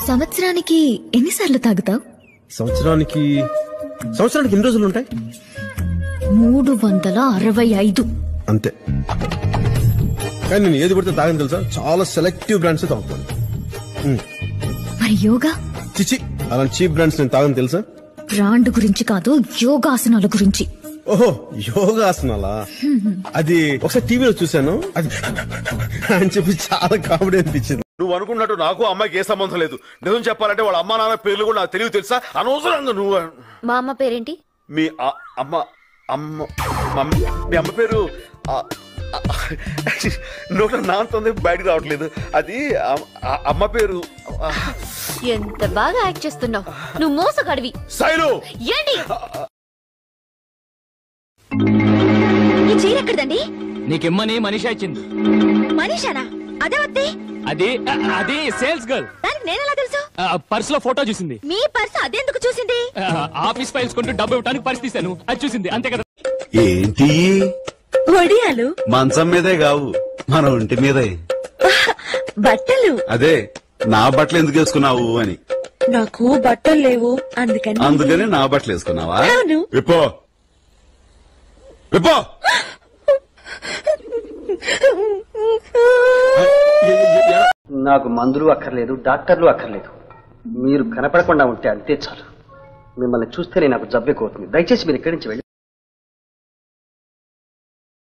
సంవత్సరానికి ఎన్నిసార్లు తాగుతావు? సంవత్సరానికి ఎన్ని రోజులు ఉంటాయి? 365. అంతే. కానీ నేను ఏది పడితే తాగని తెలుసా, చాలా సెలెక్టివ్ బ్రాండ్స్ తాగుతాను. మరి యోగా? చిచి, అలాంటి చీప్ బ్రాండ్స్ నేను తాగని తెలుసా? బ్రాండ్ గురించి కాదు, యోగాసనాల గురించి. ఓహో, యోగాసనాలా? అది ఒకసారి టీవీలో చూశాను, అది అని చెప్పి చాలా కామెడీ అనిపించింది. నువ్వు అనుకున్నట్టు నాకు అమ్మాయికి ఏ సంబంధం లేదు. నిజం చెప్పాలంటే వాళ్ళ అమ్మా నాన్న పేర్లు కూడా నాకు తెలివి తెలుసా? అనవసరంగా నువ్వు. మా అమ్మ పేరేంటి? మీ అమ్మ పేరు నోట నాంతుంది, బయటకు రావట్లేదు. అది అమ్మ పేరు. ఎంత బాగా యాక్ట్ చేస్తున్నావు నువ్వు, మోసగాడివి. శైలు, ఏంటి ఈ చీర ఎక్కడదండి? నీకిమ్మని మనీషా ఇచ్చింది. మనీషానా? అదే వద్దే. అది సేల్స్ గర్ల్. దానికి నేనెలా తెలుసు? పర్స్ లో ఫోటో చూసింది. మీ పర్స్ అదెందుకు చూసింది? ఆఫీస్ ఫైల్స్ కొంటూ డబ్బు ఇవ్వడానికి పర్స్ తీశాను, అది చూసింది, అంతే కదా. ఏంటి వడియాలు? మంచం మీదే కావు, మన ఒంటి మీదే. బట్టలు? అదే, నా బట్టలు ఎందుకు వేసుకున్నావు అని. నాకు బట్టలు లేవు, అందుకని నా బట్టలు వేసుకున్నావా? అవును. విప్పో విప్పో. నాకు మందులు అక్కర్లేదు, డాక్టర్లు అక్కర్లేదు. మీరు కనపడకుండా ఉంటే అంతే చాలు. మిమ్మల్ని చూస్తేనే నాకు జబ్బెక్కుతుంది. దయచేసి మీరు ఇక్కడి నుంచి వెళ్ళి